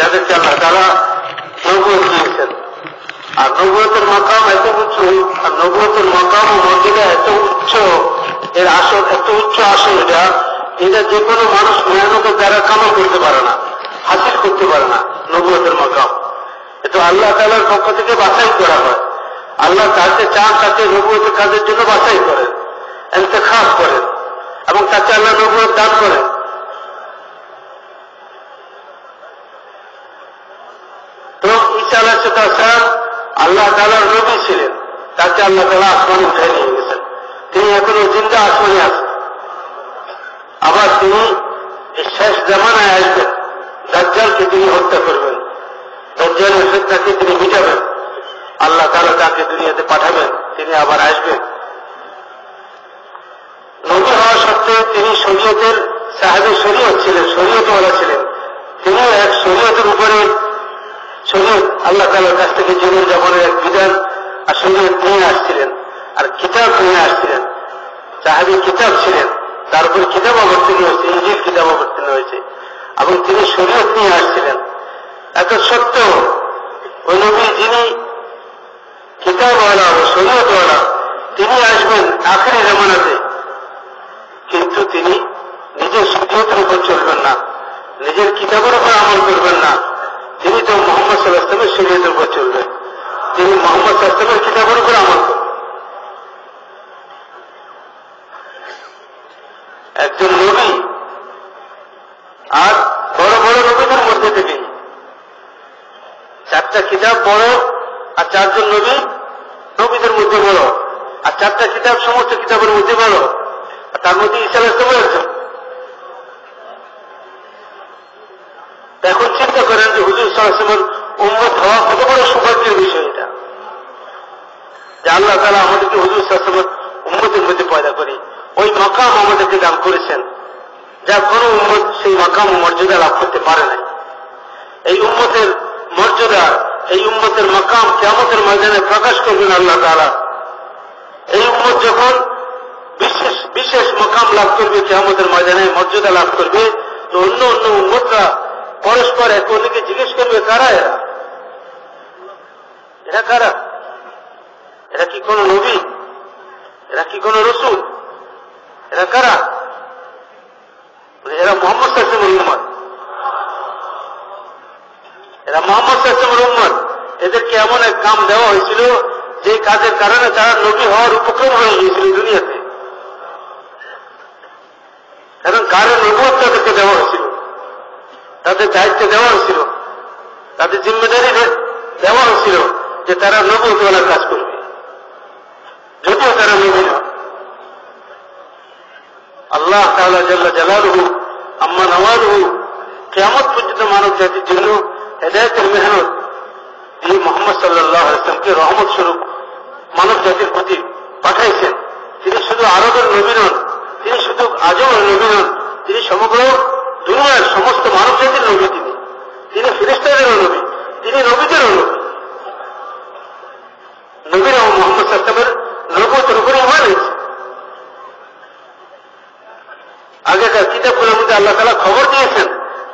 যাদেরকে আল্লাহ তাআলা নবুয়ত দিয়েছেন। আর নবুয়তের মাকাম এত উচ্চ, আর নবুয়তের মাকাম ও মর্যাদা এত উচ্চ, এর আসল এত উচ্চ আসল এটা যে কোনো মানুষ মেহনতের দ্বারা কামও করতে পারে না, হাসিল করতে পারে না। নবুয়তের মাকাম এটা আল্লাহ তাআলার পক্ষ থেকে বাছাই করা হয়। আল্লাহ যাকে চান তাকে নবুয়তের কাজের জন্য বাছাই করেন, ইন্তেখাব করেন, এবং তাকে আল্লাহ নবুয়ত দান করেন। তো ঈসা আলাইহিস সালাম আল্লাহ তাআলার নবী ছিলেন, তাকে আল্লাহ তাআলা আসমানে উঠাই নিয়ে গেছেন। তিনি এখনো জিন্দা আসমানে আছেন। আবার তিনি শেষ জামানায় আসবেন, দাজ্জালকে তিনি হত্যা করবেন, দাজ্জালের ফিতনাকে তিনি মিটাবেন, আল্লাহ তাআলা তাকে দুনিয়াতে পাঠাবেন, তিনি আবার আসবেন। নবী হওয়া সত্ত্বেও তিনি শরীয়তের সাহেবে শরীয়ত ছিলেন, শরীয়তওয়ালা ছিলেন। তিনি এক শরীয়তের উপরে শরীয়ত আল্লাহ তাআলার কাছ থেকে জীবন যাপনের এক বিধান আর শরীয়ত নিয়ে আসছিলেন, আর কিতাব নিয়ে আসছিলেন। সাহেবে কিতাব ছিলেন, তার উপর কিতাব অবতীর্ণ হয়েছে, ইনজিল কিতাব অবতীর্ণ হয়েছে, এবং তিনি শরীয়ত নিয়ে আসছিলেন। এত সত্ত্বেও ওই নবী যিনি কিতাবওয়ালা ও শরীয়তওয়ালা, তিনি আসবেন আখিরি জামানাতে, কিন্তু তিনি নিজের শরীয়তের উপর চলবেন না, নিজের কিতাবের উপর আমল করবেন না। তিনি তো মুহাম্মদ সাল্লাল্লাহু আলাইহি ওয়াসাল্লামের শরীয়তের উপর চলবেন, তিনি মুহাম্মদ সাল্লাল্লাহু আলাইহি ওয়াসাল্লামের কিতাবের উপর আমল করবেন। একজন নবী আর বড় বড় নবীদের মধ্যে থেকে চারটা কিতাব বড়, আর চারজন নবী নবীদের মধ্যে বড়, আর চারটা কিতাব সমস্ত কিতাবের মধ্যে বড়, আর তার মধ্যে ঈসা আলাইহিস সালাম একজন। এখন চিন্তা করেন যে হুজুর সাল্লাল্লাহু আলাইহি ওয়াসাল্লামের উম্মত হওয়া কত বড় সৌভাগ্যের বিষয় এটা, যে আল্লাহ তাআলা আমাদেরকে হুজুর সাল্লাল্লাহু আলাইহি ওয়াসাল্লামের উম্মতের মধ্যে পয়দা করে ওই মাকাম আমাদেরকে দান করেছেন, যা কোনো উম্মত সেই মাকাম ও মর্যাদা লাভ করতে পারে না। এই উম্মতের মর্যাদা, এই উম্মতের মাকাম কিয়ামতের ময়দানে প্রকাশ করবেন আল্লাহ তাআলা। এই উম্মত যখন বিশেষ বিশেষ মাকাম লাভ করবে, কিয়ামতের ময়দানে মর্যাদা লাভ করবে, তো অন্য অন্য উম্মতরা পরস্পর একে অন্যকে জিজ্ঞেস করবে, কারা এরা, এরা কারা, এরা কি কোন নবী, এরা কি কোন রসুল, এরা কারা? এরা মুহাম্মদ সাল্লাল্লাহু আলাইহি ওয়াসাল্লামের উম্মত, এরা মুহাম্মদ সাল্লাল্লাহু আলাইহি ওয়াসাল্লামের উম্মত। এদেরকে এমন এক কাম দেওয়া হয়েছিল যে কাজের কারণে তারা নবী হওয়ার উপক্রম হয়ে গিয়েছিল দুনিয়াতে, কারণ কারণ নবুয়ত তাদেরকে দেওয়া হয়েছিল, তাদের দায়িত্ব দেওয়া হয়েছিল, তাদের জিম্মেদারি দেওয়া হয়েছিল যে তারা নবুয়তওয়ালার কাজ করবে, যদিও তারা নবী না। আল্লাহ তাআলা জাল্লা জালালুহু আম্মা নওয়ালুহু কিয়ামত পর্যন্ত মানব জাতির জন্য হেদায়েতের মেহনত দিয়ে মুহাম্মদ সাল্লাল্লাহু আলাইহি ওয়াসাল্লামকে রহমত স্বরূপ মানব জাতির প্রতি পাঠাইছেন। তিনি শুধু আরবের নবী নন, তিনি শুধু আজমের নবী নন, তিনি সমগ্র দুনিয়ার সমস্ত মানব জাতির নবী। তিনি ফেরেশতাদেরও নবী, তিনি নবীদেরও নবী। নবীরাও মুহাম্মদ সাল্লাল্লাহু আলাইহি ওয়াসাল্লামের নবুয়তের উপরে ঈমান এনেছে। আগেকার কিতাবগুলোর মধ্যে আল্লাহ তাআলা খবর দিয়েছেন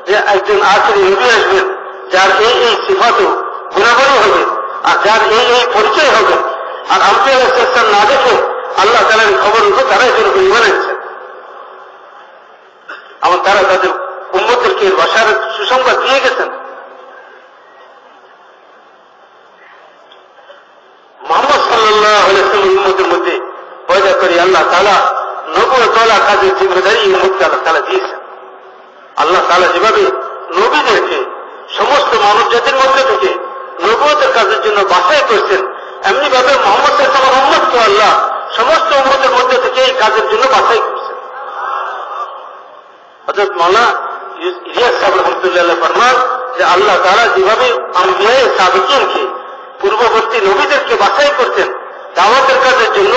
যে একজন আখিরি নবী আসবেন, যার এই এই সিফাত ও গুণাবলী হবে, আর যার এই এই পরিচয় হবে। আর আম্বিয়া আলাইহিস সালাম না দেখে আল্লাহ তাআলার খবর উপর তারা এর উপর ঈমান এনেছেন। আমার তারা তাদের উম্মতদেরকে বাশারের সুসংবাদ দিয়ে গেছেন। মুহাম্মদ সাল্লাল্লাহু আলাইহি ওয়াসাল্লাম উম্মতের মধ্যে পয়দা করে আল্লাহ তাআলা নবুয়তওয়ালা কাজের জিম্মেদারি উম্মতকে আল্লাহ তাআলা দিয়েছেন। আল্লাহ তাআলা যেভাবে নবীদেরকে সমস্ত মানব জাতির মধ্যে থেকে নবুয়তের কাজের জন্য বাছাই করেছেন, এমনি ভাবে মুহাম্মদ সাল্লাল্লাহু আলাইহি ওয়াসাল্লামের উম্মতকে আল্লাহ সমস্ত উম্মতের মধ্যে থেকে এই কাজের জন্য বাছাই করেছেন। হযরত মাওলানা ইলিয়াস সাহেব রাহমাতুল্লাহ ফরমান যে আল্লাহ তাআলা যেভাবে আম্বিয়ায়ে সাবিকিনকে পূর্ববর্তী নবীদেরকে বাছাই করতেন দাওয়াতের কাজের জন্য,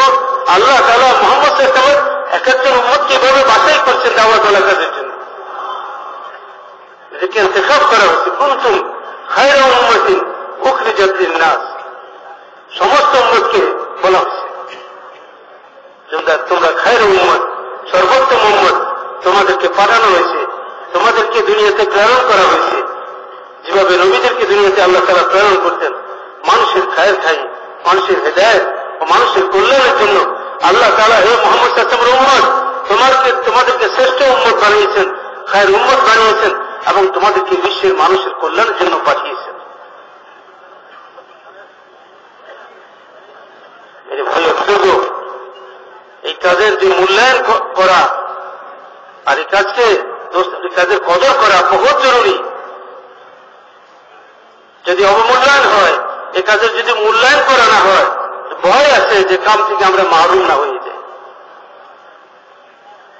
আল্লাহ তাআলা মুহাম্মদ সাল্লাল্লাহু আলাইহি ওয়াসাল্লামের এক একজন উম্মতকে এভাবে বাছাই করছেন দাওয়াতওয়ালা কাজের জন্য। এদেরকে ইন্তেখাব করা হচ্ছে, কুনতুম খায়রা উম্মাতিন উখরিজাত লিন-নাস, সমস্ত উম্মতকে বলা হচ্ছে তোমরা খায়রা উম্মত, সর্বোত্তম উম্মত, তোমাদেরকে পাঠানো হয়েছে, তোমাদেরকে দুনিয়াতে প্রেরণ করা হয়েছে। যেভাবে নবীদেরকে দুনিয়াতে আল্লাহ তাআলা প্রেরণ করতেন মানুষের খায়ের খাই, মানুষের হেদায়েত ও মানুষের কল্যাণের জন্য আল্লাহ তাআলা হে মুহাম্মদ সাল্লাল্লাহু আলাইহি ওয়াসাল্লাম তোমাদেরকে শ্রেষ্ঠ উম্মত বানিয়েছেন, খায়ের উম্মত বানিয়েছেন এবং তোমাদেরকে বিশ্বের মানুষের কল্যাণের জন্য পাঠিয়েছেন। এই কাজের যে মূল্যায়ন করা আর এই কাজের কদর করা বহুত জরুরি। যদি অবমূল্যায়ন হয়, এই কাজের যদি মূল্যায়ন করা না হয়, ভয় আছে যে কাম থেকে আমরা মাহরুম না হয়ে যাই।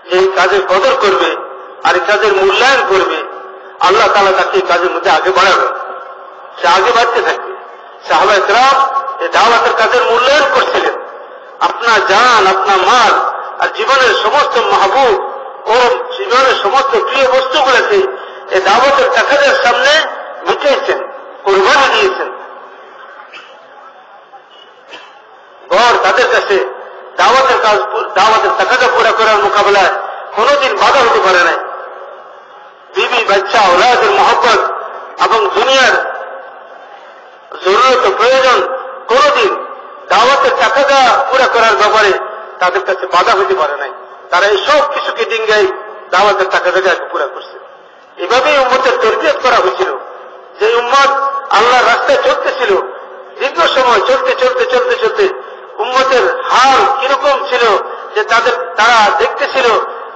যে এই কাজের কদর করবে আর এই কাজের মূল্যায়ন করবে, আল্লাহ তাআলা তাকে এই কাজের মধ্যে আগে বাড়াবে, সে আগে বাড়তে থাকবে। সাহাবায়ে কেরাম এই দাওয়াতের কাজের মূল্যায়ন করছিলেন। আপনার জান, আপনার মাল আর জীবনের সমস্ত মাহবুব ও জীবনের সমস্ত প্রিয় বস্তুগুলোকে এই দাওয়াতের টাকাদের সামনে মিটিয়েছেন, কোরবানি দিয়েছেন। ঘর তাদের কাছে দাওয়াতের টাকাটা পুরা করার মোকাবেলায় কোনদিন বাধা হতে পারে নাই। বিবি, বাচ্চা, ওলাদের মহব্বত এবং দুনিয়ার জরুরত প্রয়োজন কোনদিন দাওয়াতের টাকাটা পুরা করার ব্যাপারে তাদের কাছে বাধা হতে পারে নাই। তারা এই সব কিছুকে ডিঙ্গাই দাওয়াতের টাকাটাকে পুরা করছে। এভাবেই উম্মতের তরবিয়ত করা হয়েছিল। যে উম্মত আল্লাহর রাস্তায় চলতেছিল, দীর্ঘ সময় চলতে চলতে চলতে চলতে উম্মতের হাল কিরকম ছিল যে তারা দেখতেছিল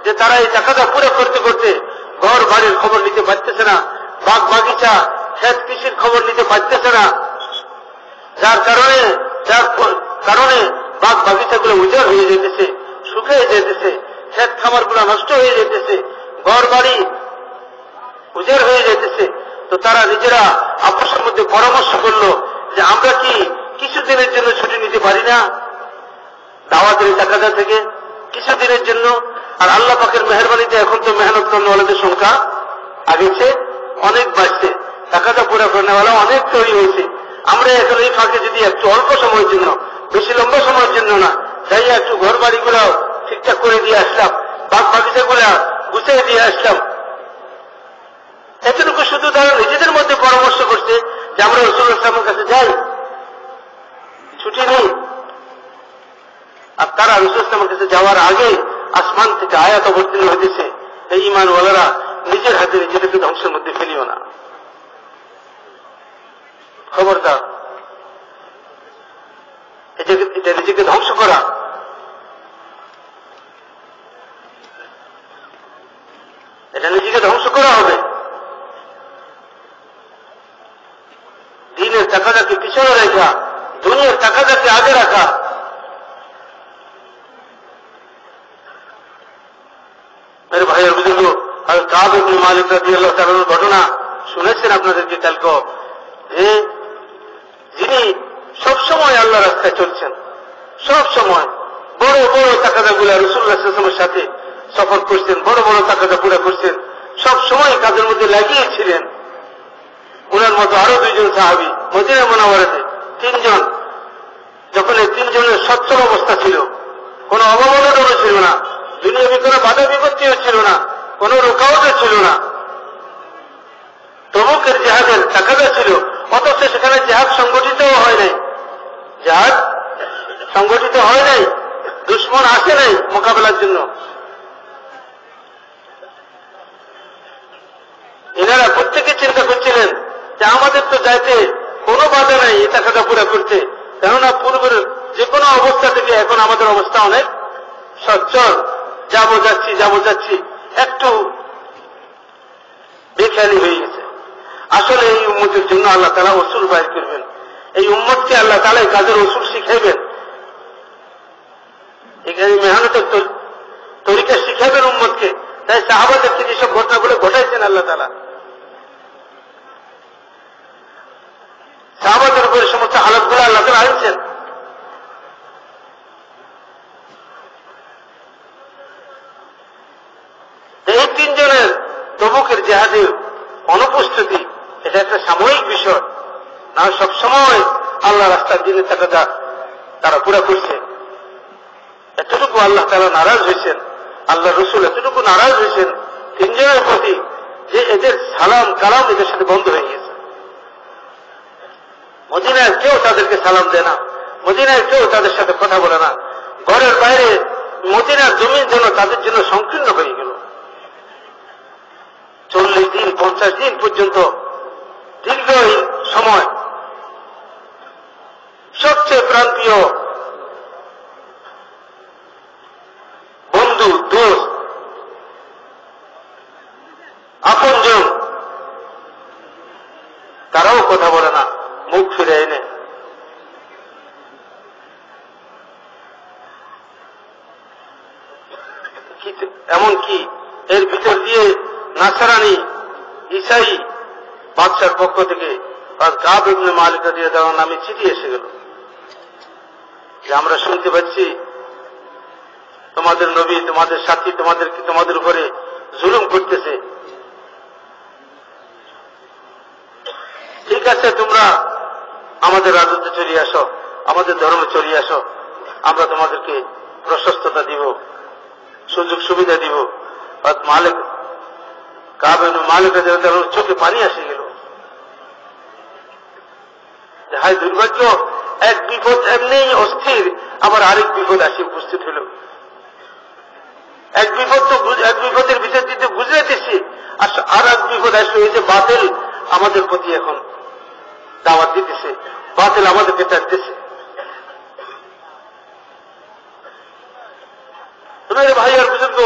যে তারা এই টাকাটা পুরো করতে করতে ঘর বাড়ির খবর নিতে পারতেছে না, বাগ বাগিচা, ক্ষেত কৃষির খবর নিতে পারতেছে না, যার কারণে বাগ বাগিচাগুলো উজাড় হয়ে যেতেছে, শুকিয়ে যেতেছে, ক্ষেত খামারগুলো নষ্ট হয়ে যেতেছে, ঘর বাড়ি উজাড় হয়ে যেতেছে। তো তারা নিজেরা আপসের মধ্যে পরামর্শ করলো যে আমরা কি কিছুদিনের জন্য ছুটি নিতে পারি না দাওয়াতের টাকাটা থেকে, কিছুদিনের জন্য। আর আল্লাহ পাকের মেহরবানিতে এখন তো মেহনত করনেওয়ালাদের সংখ্যা আগেছে অনেক বাড়ছে, টাকাটা পুরা করনেওয়ালা অনেক তৈরি হয়েছে। আমরা এখন এই ফাঁকে যদি একটু অল্প সময়ের জন্য, বেশি লম্বা সময়ের জন্য না, যাইয়া একটু ঘর বাড়িগুলো ঠিকঠাক করে দিয়ে আসলাম, বাগ বাগিচাগুলা গুছিয়ে দিয়ে আসলাম, এতটুকু শুধু তারা নিজেদের মধ্যে পরামর্শ করছে যে আমরা রাসূলুল্লাহ সাল্লাল্লাহু আলাইহি ওয়াসাল্লামের কাছে যাই, ছুটি নেই। আর তারা রাসূলুল্লাহ সাল্লাল্লাহু আলাইহি ওয়াসাল্লামের কাছে যাওয়ার আগে আসমান থেকে আয়াত অবতীর্ণ হয়েছে, এই ঈমানওয়ালারা নিজের হাতে নিজেদেরকে ধ্বংসের মধ্যে ফেলিও না, খবরদার। এটা নিজেকে ধ্বংস করা। এটা নিজেকে ধ্বংস করা হবে। দিনের টাকাটাকে পিছনে রাখা, দুনিয়ার টাকাটাকে আগে রাখা। মেরে ভাইয়ের বুজুর্গ কাব ইবনে মালিক রাদিয়াল্লাহু তাআলার ঘটনা শুনেছেন আপনাদেরকে কালকে, যে যিনি সবসময় আল্লাহ রাস্তায় চলছেন, সব সময় বড় বড় তাকাদাগুলা রাসূলুল্লাহ সাল্লাল্লাহু আলাইহি ওয়াসাল্লামের সাথে সফর করছেন, বড় বড় তাকাদা পুরা করছেন, সব সময় কাজের মধ্যে লাগিয়েছিলেন। ওনার মতো আরো দুইজন সাহাবী মদিনা মুনাওয়ারাতে, তিনজন, যখন এই তিনজনের সচ্ছল অবস্থা ছিল, কোন অবমাননাও ছিল না, দুনিয়াবী কোন বাধা বিপত্তিও ছিল না, কোন রোকাওয়াটও ছিল না। তবুকের জিহাদের তাকাদা ছিল, অথচ সেখানে জিহাদ সংগঠিত হয় নাই, জিহাদ সংগঠিত হয় নাই, দুশমন আসে নাই মোকাবেলার জন্য। এনারা প্রত্যেকে চিন্তা করছিলেন যে আমাদের তো যাইতে কোনো বাধা নাই এই টাকাটা পুরা করতে, কেননা পূর্বের যে কোনো অবস্থা থেকে এখন আমাদের অবস্থা অনেক সচ্ছল, যাবো যাচ্ছি একটু বেখেয়ালি হয়ে গেছে। আসলে এই উম্মতের জন্য আল্লাহ তাআলা উসুল বাইর করবেন, এই উম্মতকে আল্লাহ তাআলা এই কাজের উসুল শিখাইবেন, এখানে মেহনতের তরিকা শিখাবেন উম্মতকে। তাই সাহাবাদেরকে যেসব ঘটনাগুলো ঘটাইছেন আল্লাহ তাআলা, সাহাবাদের উপরে সমস্ত হালাতগুলো আল্লাহ তাআলা আনছেন। এই তিনজনের তবুকের জিহাদের অনুপস্থিতি এটা একটা সাময়িক বিষয় না, সবসময় আল্লাহ রাস্তার দিনের টাকাটা তারা পুরা করছে। এতটুকু আল্লাহ তাআলা নারাজ হয়েছেন, আল্লাহ রসুল এতটুকু নারাজ হয়েছেন তিনজনের প্রতি যে এদের সালাম কালাম এদের সাথে বন্ধ হয়ে গেছে। মদিনায় কেউ তাদেরকে সালাম দেয় না, মদিনায় কেউ তাদের সাথে কথা বলে না। ঘরের বাইরে মদিনার জমিন যেন তাদের জন্য সংকীর্ণ হয়ে গেল। 40 দিন 50 দিন পর্যন্ত দীর্ঘ সময় সবচেয়ে প্রান্তীয় বন্ধু, দোস্ত, আপনজন তারাও কথা বলে না, মুখ ফিরে এনে। এমনকি এর ভিতর দিয়ে নাসারানি ঈসাই বাদশার পক্ষ থেকে কাব ইবনে মালিক রাদিয়াল্লাহু আনহু নামে চিঠি এসে গেল যে আমরা শুনতে পাচ্ছি তোমাদের নবী, তোমাদের সাথী তোমাদের উপরে জুলুম করতেছে। ঠিক আছে, তোমরা আমাদের রাজত্বে চলে আসো, আমাদের ধর্মে চলে আসো, আমরা তোমাদেরকে প্রশস্ততা দিব, সুযোগ সুবিধা দিব। মালিক কাব ইবনে মালিক রাদিয়াল্লাহু আনহুর চোখে পানি এসে গেল। হায় দুর্ভাগ্য, এক বিপদ এমনি অস্থির, আবার আরেক বিপদ আসি উপস্থিত হল। এক বিপদের ভিতর দিতে বুঝাইতেছি, আর এক বিপদ আসলে এই যে বাতিল আমাদের প্রতি এখন দাওয়াত দিতেছে, বাতিল আমাদেরকে টানতেছে। তোমার ভাই আর বুজুর্গ,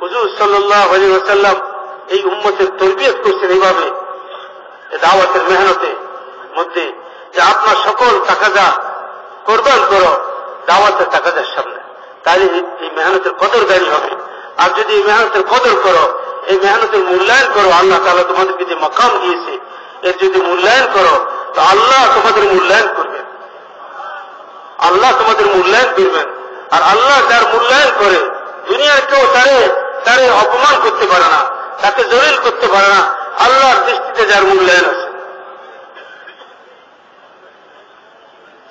হুজুর সাল্লাল্লাহু আলাইহি ওয়াসাল্লাম এই উম্মতের তরবিয়ত করছেন এইভাবে দাওয়াতের মেহনতের মধ্যে যে আপনার সকল তাকাজা কোরবান করো দাওয়াতের তাকাজার সামনে, তাহলে এই মেহনতের কদরদারি হবে। আর যদি এই মেহনতের কদর করো, এই মেহনতের মূল্যায়ন করো, আল্লাহ তাআলা তোমাদেরকে যে মাকাম দিয়েছে এর যদি মূল্যায়ন করো, তো আল্লাহ তোমাদের মূল্যায়ন করবেন, আল্লাহ তোমাদের মূল্যায়ন করবেন। আর আল্লাহ যার মূল্যায়ন করে, দুনিয়ার কেউ তারে অপমান করতে পারে না, তাকে জলিল করতে পারে না। আল্লাহর দৃষ্টিতে যার মূল্যায়ন আছে।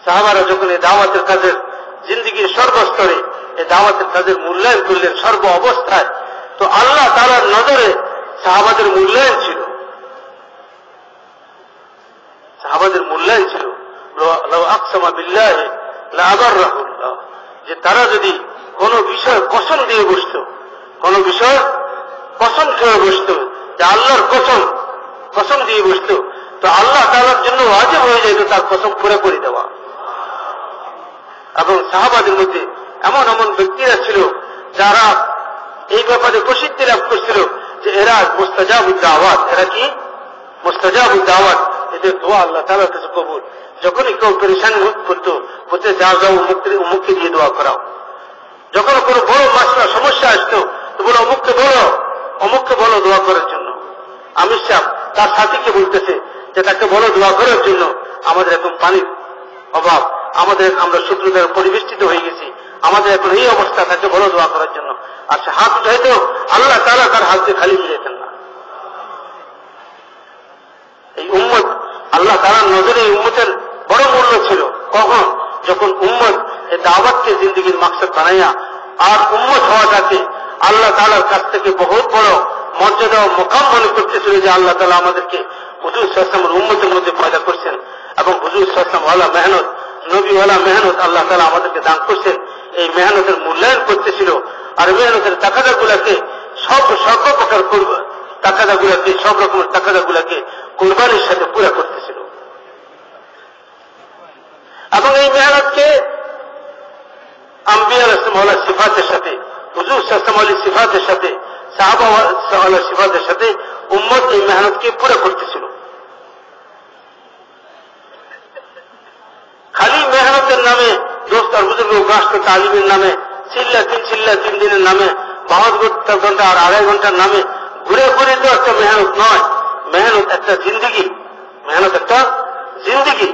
সাহাবারা যখন এই দাওয়াতের কাজের জিন্দিগির সর্বস্তরে এই দাওয়াতের কাজের মূল্যায়ন করলেন সর্ব অবস্থায়, তো আল্লাহ তাআলার নজরে সাহাবাদের মূল্যায়ন ছিল, সাহাবাদের মূল্যায়ন ছিল লাউ আকসামা বিল্লাহি লা আবাররাহুল্লাহ, যে তারা যদি কোনো বিষয় কসম দিয়ে বসত, কোনো বিষয় কসম খেয়ে বসত, যে আল্লাহর কসম দিয়ে বসত, তো আল্লাহ তাআলার জন্য ওয়াজিব হয়ে যেত তার কসম পুরো করে দেওয়া। এবং সাহাবাদের মধ্যে এমন এমন ব্যক্তিরা ছিল যারা এই ব্যাপারে প্রসিদ্ধি লাভ করছিল যে এরা মুস্তাজাবুদ দাওয়াত, এরা কি মুস্তাজাবুদ দাওয়াত, এদের দোয়া আল্লাহ তাআলার কাছে কবুল। যখনই কেউ পরেশানি করতো বলতে যাও অমুককে দিয়ে দোয়া করাও। যখন কোনো বড় মাসলা সমস্যা আসতো তো বলো অমুককে বলো দোয়া করার জন্য। আমির সাহেব তার সাথীকে বলতেছে যে তাকে বলো দোয়া করার জন্য, আমাদের এখন পানির অভাব, আমরা শত্রুদের পরিবেষ্টিত হয়ে গেছি, আমাদের এখন এই অবস্থা, তাকে বলো দোয়া করার জন্য। আর সে হাত উঠাইতো, আল্লাহ তাআলা তার হাতকে খালি ফিরেছেন না। এই উম্মত আল্লাহ তাআলার নজরে এই উম্মতের বড় মূল্য ছিল। কখন? যখন উম্মত এই দাওয়াতকে জিন্দেগির মাকসাদ বানাইয়া আর উম্মত হওয়াটাকে আল্লাহ তাআলার কাছ থেকে বহুত বড় মর্যাদা ও মুকাম মনে করতেছিল যে আল্লাহ তাআলা আমাদেরকে হুজুর সাল্লাল্লাহু আলাইহি ওয়াসাল্লামের উম্মতের মধ্যে পয়দা করছেন এবং হুজুর সাল্লাল্লাহু আলাইহি ওয়াসাল্লাম ওয়ালা মেহনত, নবীওয়ালা মেহনত আল্লাহ তাআলা আমাদেরকে দান করছেন। এই মেহনতের মূল্যায়ন করতেছিল আর মেহনতের তাকাদাগুলাকে সর্বপ্রকার তাকাদাগুলাকে, সব রকমের তাকাদাগুলাকে কুরবানির সাথে পুরা করতেছিল। এবং এই মেহনতকে আম্বিয়া রাসূল ওয়ালা সিফাতের সাথে, হুজুর সাল্লাল্লাহু আলাইহি সিফাতের সাথে, সাহাবা ওয়ালা সিফাতের সাথে উম্মত এই মেহনতকে পুরা করতেছিল। খালি মেহনতের নামে, দোস্ত আর বুজুর্গ রাষ্ট্র তালিমের নামে, চিল্লা 3 দিনের নামে, 72 ঘন্টা আর 2.5 ঘন্টার নামে ঘুরে ঘুরে তো একটা মেহনত নয়। মেহনত একটা জিন্দিগি, মেহনত একটা জিন্দিগি।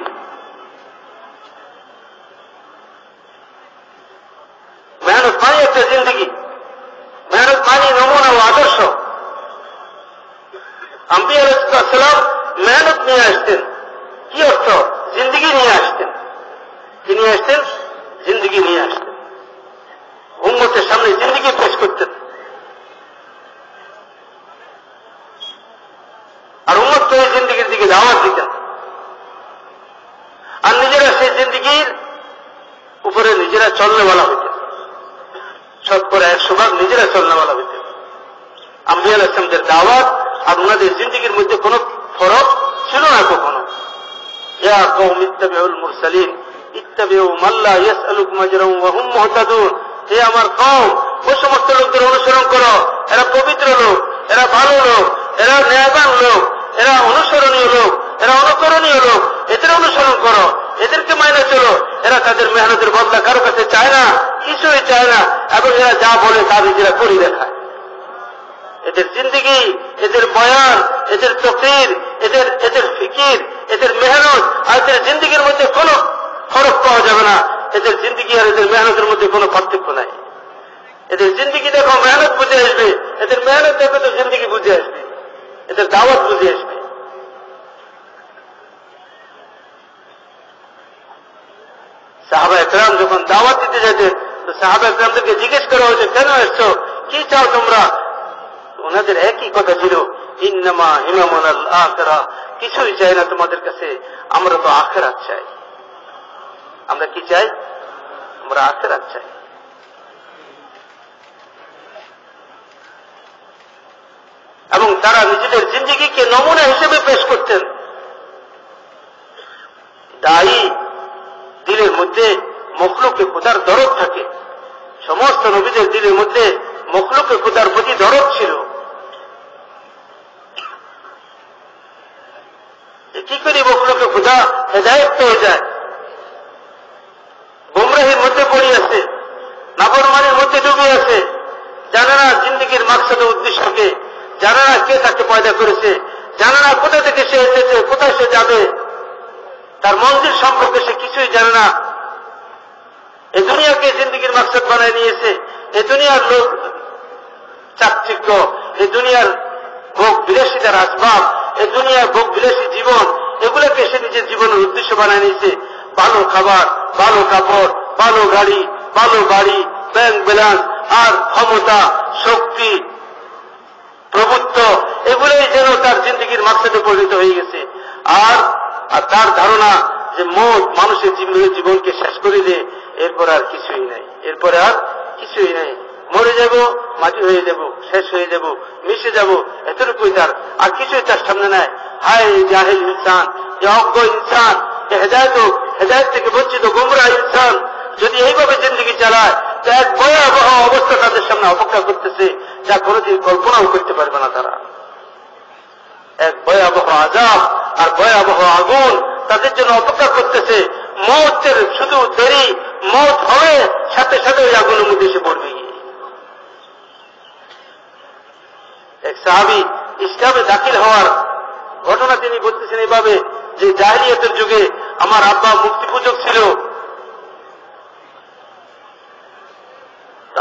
মেহনত মানে একটা জিন্দিগি, মেহনত মানে নমুনা ও আদর্শ। আম্বিয়া রাসূলুল্লাহ সাল্লাল্লাহু আলাইহি ওয়াসাল্লাম মেহনত নিয়ে আসতেন, কি অর্থ? জিন্দিগি নিয়ে আসতেন। কি নিয়ে আসতেন? জিন্দিগি নিয়ে আসতেন। উম্মতের সামনে জিন্দিগি পেশ করতেন আর উম্মতকে এই জিন্দিগির দিকে দাওয়াত দিতেন। জিন্দিগির উপরে নিজেরা চলনেওয়ালা হইতেন, 100% নিজেরা চলনেওয়ালা হইতেন। আম্বিয়া আলাইহিস সালামদের দাওয়াত আর ওনাদের জিন্দিগির মধ্যে কোন ফরক ছিল না কখনো। ইয়া কওমি ইত্তাবিউল মুরসালিন ইত্তাবিউ মান লা ইয়াসআলুকুম আজরান ওয়া হুম মুহতাদুন। হে আমার কওম, ওই সমস্ত লোকদের অনুসরণ করো, এরা পবিত্র লোক, এরা ভালো লোক, এরা ন্যায়বান লোক, এরা অনুসরণীয় লোক, এরা অনুকরণীয় লোক, এদের অনুসরণ করো, এদেরকে মাইনে চলো। এরা তাদের মেহনতের বদলা কারো কাছে চায় না, কিছুই চায় না, এবং এরা যা বলে তা নিজেরা করে দেখায়। এদের জিন্দিগি, এদের বয়ান, এদের তকরির, এদের ফিকির, এদের মেহনত আর এদের জিন্দিগির মধ্যে কোনো ফরক পাওয়া যাবে না। এদের জিন্দিগি আর এদের মেহনতের মধ্যে কোনো পার্থক্য নাই। এদের জিন্দিগি দেখো মেহনত বুঝে আসবে, এদের মেহনত দেখো তো জিন্দিগি বুঝে আসবে, এদের দাওয়াত বুঝে আসবে। সাহাবা একরাম যখন দাওয়াত দিতে যেতেন তো সাহাবা একরামদেরকে জিজ্ঞেস করা হয়েছে, কেন এসছো, কি চাও তোমরা? ওনাদের একই কথা ছিল, ইন্নামা হিমামুনাল আখিরাহ, কিছুই চাই না তোমাদের কাছে, আমরা তো আখিরাত চাই। আমরা কি চাই? আমরা আখিরাত চাই। এবং তারা নিজেদের জিন্দিগিকে নমুনা হিসেবে পেশ করতেন। দায়ী দিলের মধ্যে মখলুকে খোদার দরদ থাকে, সমস্ত নবীদের দিলের মধ্যে মখলুকে খোদার প্রতি দরদ ছিল। কি করে মখলুকে খোদা হেদায়েত পেয়ে যায়? গুমরাহির মধ্যে পড়ে আছে, নাফরমানির মধ্যে ডুবে আছে, জানে না জিন্দিগির মাকসাদ ও উদ্দেশ্যকে, জানে না কে তাকে পয়দা করেছে, জানে না কোথা থেকে সে এসেছে, কোথায় সে যাবে, তার মন্দির সম্পর্কে সে কিছুই জানে না। এই দুনিয়াকে জিন্দিগির মাকসাদ বানায় নিয়েছে, এই দুনিয়ার লোক চাকচিক্য, এই দুনিয়ার ভোগ বিলাসিতার আসবাব, এই দুনিয়ার ভোগ বিলাসী জীবন, এগুলোকে সে নিজের জীবনের উদ্দেশ্য বানায় নিয়েছে। ভালো খাবার, ভালো কাপড়, ভালো গাড়ি, ভালো বাড়ি, ব্যাংক ব্যালেন্স আর ক্ষমতা, শক্তি, প্রভুত্ব, এগুলোই যেন তার জিন্দিগির মাকসাদে পরিণত হয়ে গেছে। আর তার ধারণা যে মৌত মানুষের জীবনকে শেষ করে দিয়ে এরপর আর কিছুই নাই, এরপরে আর কিছুই নাই, মরে যাব, মাটি হয়ে যাব, শেষ হয়ে যাব, মিশে যাব, এতটুকুই তার, আর কিছুই তার সামনে নাই। হায় জাহিল ইনসান, যে অজ্ঞ ইনসান, যে হেদায়েত থেকে বঞ্চিত গুমরাহ ইনসান যদি এইভাবে জিন্দিগি চালায় তো এক ভয়াবহ অবস্থা তাদের সামনে অপেক্ষা করতেছে, যা কোনোদিন কল্পনাও করতে পারবে না তারা। এক ভয়াবহ আযাব আর ভয়াবহ আগুন তাদের জন্য অপেক্ষা করতেছে। মৌতের শুধু দেরি, মৌত হবে সাথে সাথে ওই আগুনের মধ্যে এসে পড়বে। এক সাহাবী ইসলামে দাখিল হওয়ার ঘটনা তিনি বলতেছেন এভাবে, যে জাহেলিয়াতের যুগে আমার আব্বা মূর্তি পূজক ছিল,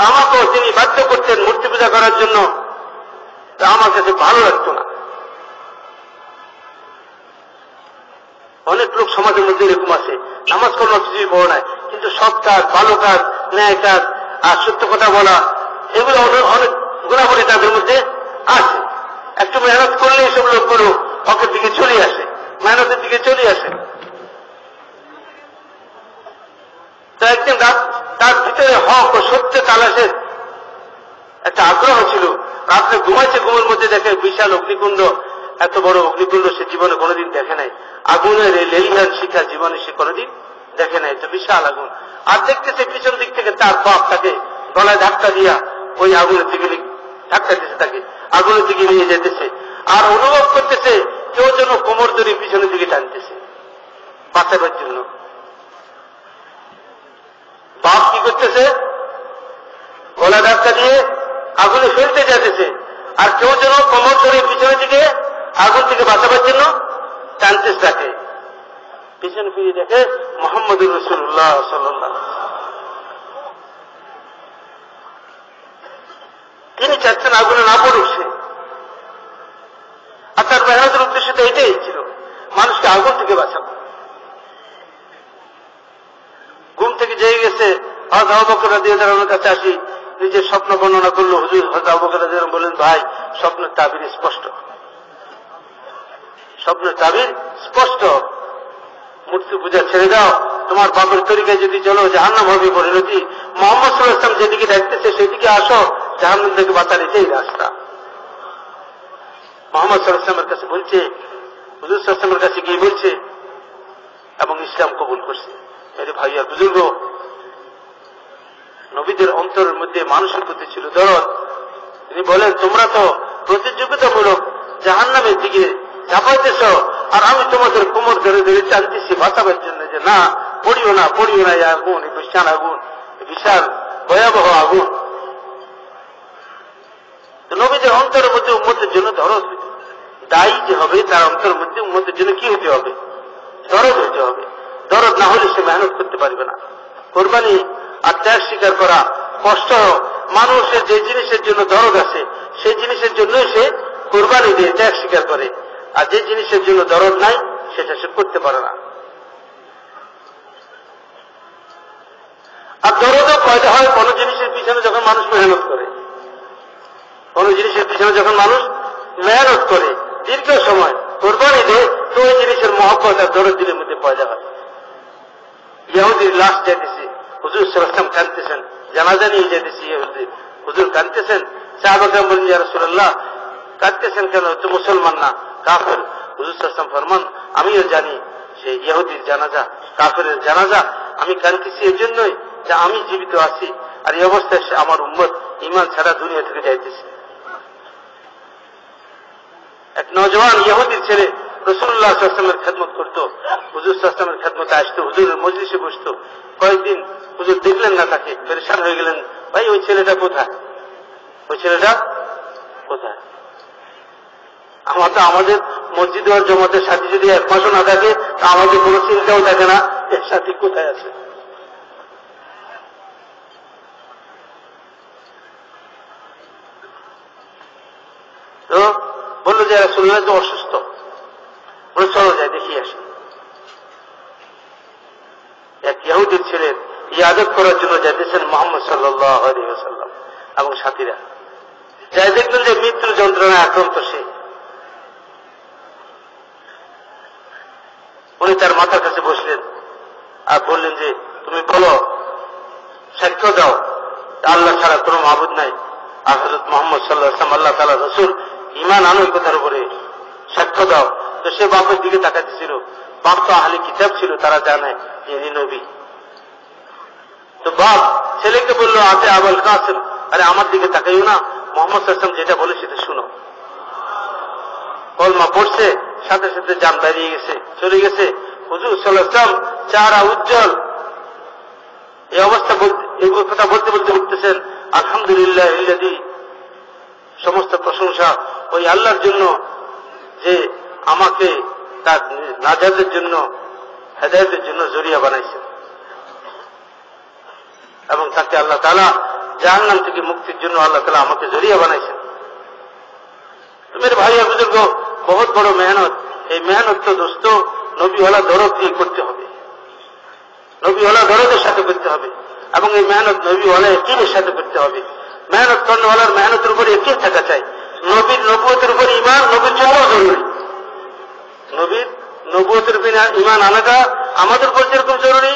আমাকেও তিনি বাধ্য করতেন মূর্তি পূজা করার জন্য, তা আমার কাছে ভালো লাগতো না। অনেক লোক সমাজের মধ্যে এরকম আছে, নামাজ কোনো কিছুই বড় নাই, কিন্তু সৎ কাজ, ভালো কাজ, ন্যায় কাজ আর সত্য কথা বলা, এগুলো অনেক গুণাবলী তাদের মধ্যে আছে। একটু মেহনত করলে এসব লোকগুলো হকের দিকে চলে আসে, মেহনতের দিকে চলে আসে। তো একদিন তার ভিতরে হক ও সত্য তালাশের একটা আগ্রহ ছিল। রাত্রে ঘুমাইছে, ঘুমের মধ্যে দেখে বিশাল অগ্নিকুণ্ড, এত বড় অগ্নিকুণ্ড সে জীবনে কোনোদিন দেখে নাই। আগুনের এই লেলিহান শিখা জীবনে সে কোনোদিন দেখে নাই, তো বিশাল আগুন। আর দেখতেছে পিছন দিক থেকে তার বাপ তাকে গলায় ধাক্কা দিয়া ওই আগুনের দিকে ধাক্কা দিতে, তাকে আগুনের দিকে নিয়ে যেতেছে, আর অনুভব করতেছে কেউ যেন কোমর ধরে পিছনের দিকে টানতেছে বাঁচাবার জন্য। বাপ কি করতেছে? গলা ধাক্কা দিয়ে আগুনে ফেলতে যেতেছে, আর কেউ যেন কোমর ধরে পিছনের দিকে আগুন থেকে বাঁচাবার জন্য টানতেছে তাকে। পিছনে ফিরে দেখে মুহাম্মদুর রাসূলুল্লাহ সাল্লাল্লাহু আলাইহি ওয়াসাল্লাম। তিনি চাচ্ছেন আগুনে না পড়ুক সে, আর তার মেহনতের উদ্দেশ্য তো এটাই ছিল, মানুষকে আগুন থেকে বাঁচাবো। ঘুম থেকে জেগে গেছে, হযরত আবু বকর রাদিয়াল্লাহু আনহুর কাছে আসি, নিজের স্বপ্ন বর্ণনা করলো। হুজুর, হযরত আবু বকর রাদিয়াল্লাহু আনহু বললেন, ভাই স্বপ্নের তাবির স্পষ্ট, স্বপ্নের তাবির স্পষ্ট, মূর্তি পূজা ছেড়ে দাও, তোমার বাপের তরিকায় যদি চলো জাহান্নাম হবে পরিণতি, মুহাম্মদ সাল্লাল্লাহু আলাইহি ওয়াসাল্লাম যেদিকে ডাকতেছে সেদিকে আসো, জাহান্নাম থেকে বাঁচার এটাই রাস্তা। মুহাম্মদ সাল্লাল্লাহু আলাইহি ওয়াসাল্লামের কাছে বলছে, হুজুর সাল্লাল্লাহু আলাইহি ওয়াসাল্লামের কাছে গিয়ে বলছে এবং ইসলাম কবুল করছে। মেরে ভাই আর বুজুর্গ, নবীদের অন্তরের মধ্যে মানুষের প্রতি ছিল দরদ। তিনি বলেন, তোমরা তো প্রতিযোগিতামূলক জাহান্নামের দিকে ঝাঁপাইতেছ, আর আমি তোমাদের কোমর ধরে ধরে টানতেছি বাঁচাবার জন্য, যে না পড়িও না, পড়িও না, এই আগুন, এই বিশাল আগুন, বিশাল ভয়াবহ আগুন। তো নবীদের অন্তরের মধ্যে উম্মতের জন্য দরদ হইতে, দায়ী যে হবে তার অন্তরের মধ্যে উম্মতের জন্য কি হতে হবে? দরদ হইতে হবে। দরদ না হলে সে মেহনত করতে পারবে না। কোরবানি আর ত্যাগ স্বীকার করা কষ্ট। মানুষের যে জিনিসের জন্য দরদ আছে সেই জিনিসের জন্যই সে কোরবানি দিয়ে ত্যাগ স্বীকার করে, আর যে জিনিসের জন্য দরদ নাই সেটা সে করতে পারে না। আর দরদও পয়দা হয় কোন জিনিসের পিছনে যখন মানুষ মেহনত করে। কোন জিনিসের পিছনে যখন মানুষ মেহনত করে দীর্ঘ সময় কোরবানি দেয়, তো ওই জিনিসের মহব্বত আর দরদ দিলের মধ্যে পয়দা হয়। ইহুদির লাশ যাইতেছে, হুজুর সাল্লাল্লাহু আলাইহি ওয়াসাল্লাম কাঁদতেছেন, জানাজা নিয়ে যাইতেছে ইহুদি, হুজুর কাঁদতেছেন। সাহাবাগণ বলেন, ইয়া রাসূলুল্লাহ কাঁদতেছেন কেন? তো মুসলমান না, কাফের। হুজুর সাল্লাল্লাহু আলাইহি ওয়াসাল্লাম ফরমান, আমিও জানি সেই ইহুদির জানাজা, কাফেরের জানাজা। আমি কাঁদতেছি এর জন্যই যে আমি জীবিত আছি, আর এই অবস্থায় আমার উম্মত ঈমান ছাড়া দুনিয়া থেকে যাইতেছে। এক নওজওয়ান ইহুদির ছেলে রাসূলুল্লাহ সাল্লাল্লাহু আলাইহি ওয়াসাল্লামের খেদমত করতো, হুজুর সাল্লাল্লাহু আলাইহি ওয়াসাল্লামের খেদমতে আসতো, হুজুরের মজলিসে বসতো। কয়েকদিন হুজুর দেখলেন না তাকে, পেরেশান হয়ে গেলেন, ভাই ওই ছেলেটা কোথায়, ওই ছেলেটা কোথায়? আমাদের মসজিদ আর জমাতের সাথে যদি এক মাসও না থাকে, তা আমাদের কোনো চিন্তাও থাকে না এর সাথে কোথায় আছে। তো বললো যে রাসূলুল্লাহ তো অসুস্থ, বলে চলো যাই দেখি আসি। এক ইহুদির ছেলের ইয়াদত করার জন্য যাইতেছেন মুহাম্মদ সাল্লাল্লাহু আলাইহি ওয়াসাল্লাম এবং সাথীরা। যাই দেখলেন যে মৃত্যুর যন্ত্রণায় আক্রান্ত সে। উনি তার মাথার কাছে বসলেন আর বললেন যে তুমি বলো, সাক্ষ্য দাও আল্লাহ ছাড়া কোনো মাবুদ নাই, আর হযরত মুহাম্মদ সাল্লাল্লাহু আলাইহি ওয়াসাল্লাম আল্লাহ তাআলার রাসূল, ঈমান আনো এই কথার উপরে সাক্ষ্য দাও। তো সে বাপের দিকে তাকাতেছিল। বাপ তো আহলে কিতাব ছিল, তারা জানে যে ইনি নবী। তো বাপ ছেলেকে বললো, আতে আবুল কাসিম, আরে আমার দিকে তাকাইও না, মুহাম্মদ সাল্লাল্লাহু আলাইহি ওয়াসাল্লাম যেটা বলে সেটা শুনো। কলমা পড়ছে, সাথে সাথে জান দাঁড়িয়ে গেছে, চলে গেছে। হুজুর সাল্লাল্লাহু আলাইহি ওয়াসাল্লাম চেহারা উজ্জ্বল। এই অবস্থা এই কথা বলতে বলতে বলতেছেন, আলহামদুলিল্লাহ ইল্লাযী, সমস্ত প্রশংসা ওই আল্লাহর জন্য যে আমাকে তার নাজাতের জন্য, হেদায়েতের জন্য জরিয়া বানাইছেন, এবং তাকে আল্লাহ তাআলা জাহান্নাম থেকে মুক্তির জন্য আল্লাহ তাআলা আমাকে জরিয়া বানাইছেন। মেরে ভাই আর বুজুর্গ, বহুত বড় মেহনত। এই মেহনত তো দোস্ত নবীওয়ালা দরদ দিয়ে করতে হবে, নবীওয়ালা দরদের সাথে করতে হবে, এবং এই মেহনত নবীওয়ালা ইয়াকিনের সাথে করতে হবে। মেহনত করেওয়ালার মেহনতের উপরে ইয়াকিন থাকা চাই। নবীর নবুয়তের উপর ঈমান নবীর জন্য জরুরি। নবীর নবুয়তের বিনা ঈমান আনাটা আমাদের উপর যেরকম জরুরি,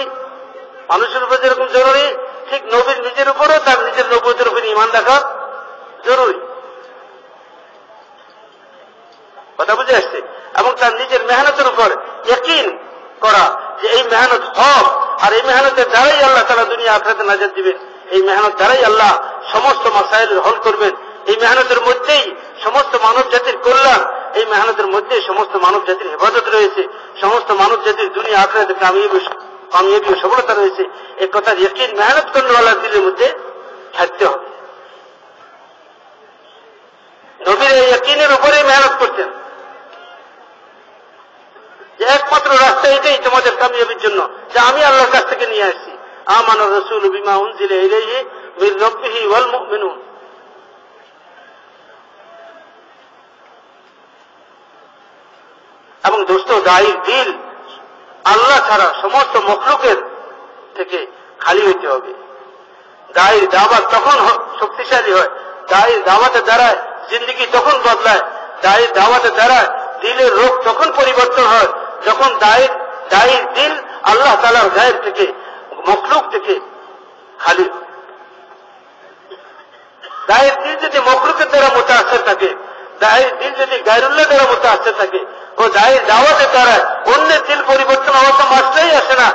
মানুষের উপর যেরকম জরুরি, ঠিক নবীর নিজের উপরও তার নিজের নবুয়তের উপর ঈমান রাখা জরুরি। কথা বুঝে আসছে? এবং তার নিজের মেহনতের উপর ইয়াকিন করা যে এই মেহনত হক, আর এই মেহনতের দ্বারাই আল্লাহ তাআলা দুনিয়া আখিরাতে নাজাত দিবেন, এই মেহনত দ্বারাই আল্লাহ সমস্ত মাসাইলের হল করবেন, এই মেহনতের মধ্যেই সমস্ত মানব জাতির কল্যাণ, এই মেহনতের মধ্যেই সমস্ত মানব জাতির হেফাজত রয়েছে, সমস্ত মানব জাতির দুনিয়া আখিরাতে কামিয়াবি ও সফলতা রয়েছে। এই কথার ইয়াকিন মেহনত করেওয়ালার দিলের মধ্যে থাকতে হবে। নবীর এই ইয়াকিনের উপরে মেহনত করতেন যে একমাত্র রাস্তা এটাই তোমাদের কামিয়াবির জন্য, যে আমি আল্লাহর কাছ থেকে নিয়ে আসছি। আমানা রাসূলু বিমা উনজিলা ইলাইহি মির রাব্বিহি ওয়াল মুমিনুন। এবং দোস্ত, দায়ীর দিল আল্লাহ ছাড়া সমস্ত মখলুকের থেকে খালি হইতে হবে। দায়ীর দাওয়াত তখন শক্তিশালী হয়, দায়ীর দাওয়াতের দ্বারা জিন্দগি তখন বদলায়, দায়ীর দাওয়াতের দ্বারা দিলের রোগ তখন পরিবর্তন হয়, যখন দায়ীর দিল আল্লাহ তাআলার গায়ের থেকে, মখলুক থেকে খালি। গায়ের দিল যদি মখলুকের দ্বারা মুতাআসসির থাকে, গায়ের দিল যদি গায়রুল্লাহ দ্বারা মুতাআসসির থাকে, ও গায়ের দাওয়াতের দ্বারা অন্যের দিল পরিবর্তন হওয়া তো মাসলেই আসে না,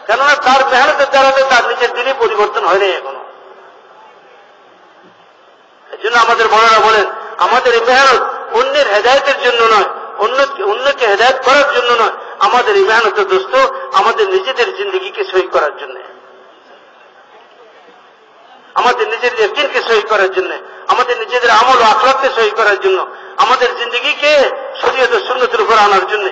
কেননা তার মেহনতের দ্বারা তো তার নিজের দিলই পরিবর্তন হয় নাই এখনো। এই জন্য আমাদের বড়রা বলেন, আমাদের এই মেহনত অন্যের হেদায়েতের জন্য নয়, অন্যকে হেদায়েত করার জন্য নয়, আমাদের এই মেহনত দোস্ত আমাদের নিজেদের জিন্দগিকে সহি করার জন্য, আমাদের নিজের ইয়াকিনকে সহি করার জন্য, আমাদের নিজেদের আমল ও আখলাককে সহি করার জন্য, আমাদের জিন্দগিকে শরীয়ত ও সুন্নতের উপর আনার জন্য,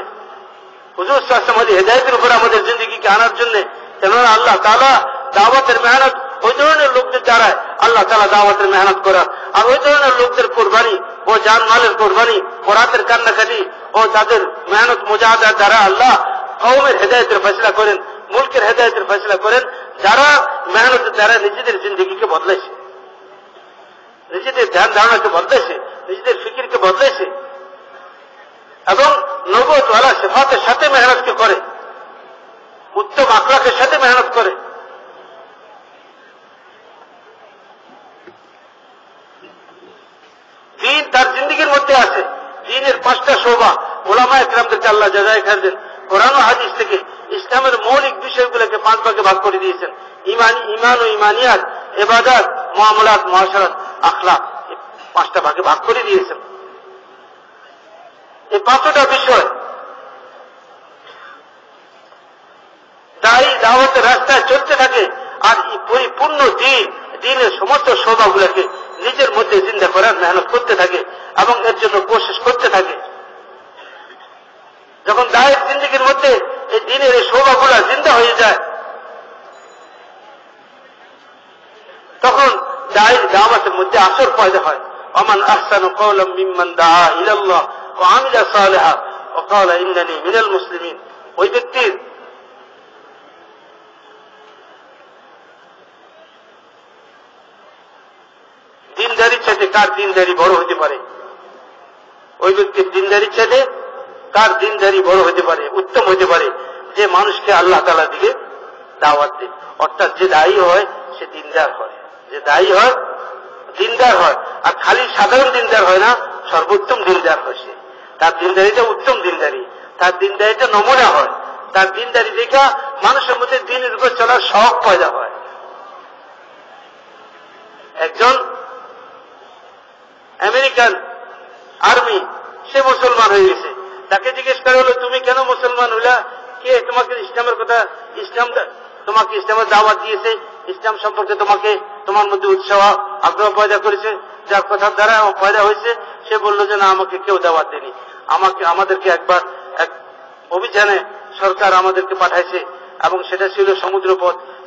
হুজুর সাল্লাল্লাহু আলাইহি ওয়াসাল্লামের হেদায়েতের উপর আমাদের জিন্দগিকে আনার জন্য। কেননা আল্লাহ তাআলা দাওয়াতের মেহনত ওই ধরনের লোকদের দ্বারা আল্লাহ তাআলা দাওয়াতের মেহনত করার, আর ওই ধরনের লোকদের কোরবানি ও জান মালের কোরবানি ও রাতের কান্নাকাটি ও তাদের মেহনত মুজাহাদার দ্বারা আল্লাহ কওমের হেদায়েতের ফয়সালা করেন, মুলকের হেদায়েতের ফয়সালা করেন, যারা মেহনতের দ্বারা নিজেদের জিন্দগিকে বদলাইছে, নিজেদের ধ্যান ধারণাকে বদলাইছে, নিজেদের ফিকিরকে বদলাইছে এবং নবুয়ত ওয়ালা সিফাতের সাথে মেহনতকে করে, উত্তম আখলাকের সাথে মেহনত করে। দ্বীন তার জিন্দগির মধ্যে আছে। দ্বীনের 5টা শোভা উলামায়ে কেরামদেরকে আল্লাহ জাযায়ে খায়ের দেন। কোরআন ও হাদিস থেকে ইসলামের মৌলিক বিষয়গুলোকে 5 ভাগে ভাগ করে দিয়েছেন। ঈমান ও ঈমানিয়াত, ইবাদত, মুআমালাত, মুআশারাত, আখলাক, 5টা ভাগে ভাগ করে দিয়েছেন। এই 5টা বিষয় দায়ী দাওয়াতের রাস্তায় চলতে থাকে আর এই পরিপূর্ণ দ্বীনের সমস্ত শোভাগুলোকে নিজের মধ্যে জিন্দা করার মেহনত করতে থাকে এবং এর জন্য কোশিশ করতে থাকে। যখন দায়ের জিন্দগির মধ্যে এই দ্বীনের এই শোভাগুলা জিন্দা হয়ে যায়, তখন দায়ের দাওয়াতের মধ্যে আসর পয়দা হয়। ওমান আহসানু কওলাম মিম্মান দাআ ইলাল্লাহ ওয়া আমিলা সালিহান ওয়া ক্বালা ইন্নানী মিনাল মুসলিমিন। ওই ব্যক্তির দিনদারির চাইতে কার দিনদারি বড় হতে পারে? ওই ব্যক্তির দিনদারির চাইতে কার দিনদারি বড় হতে পারে, উত্তম হতে পারে? যে মানুষকে আল্লাহ তাআলার দিকে দাওয়াত দেয়, অর্থাৎ যে দায়ী হয় সে দিনদার হয়, যে দায়ী হয় দিনদার হয়, আর খালি সাধারণ দিনদার হয় না, সর্বোত্তম দিনদার হয় সে। তার দিনদারিটা উত্তম দিনদারি, তার দিনদারিটা নমুনা হয়, তার দিনদারি দেখা মানুষের মধ্যে দিনের উপর চলার শখ পয়দা হয়। একজন আমেরিকান আর্মি, সে মুসলমান হয়ে গেছে, তাকে জিজ্ঞেস করা হলো তুমি কেন মুসলমান হইলা? কে তোমাকে ইসলামের কথা, ইসলাম তোমাকে ইসলামের দাওয়াত দিয়েছে, ইসলাম সম্পর্কে তোমাকে তোমার মধ্যে উৎসাহ আগ্রহ পয়দা করেছে, যার কথার দ্বারা পয়দা হয়েছে? সে বলল যে না, আমাকে কেউ দাওয়াত দেয়নি, আমাদেরকে একবার এক অভিযানে সরকার আমাদেরকে পাঠাইছে এবং সেটা ছিল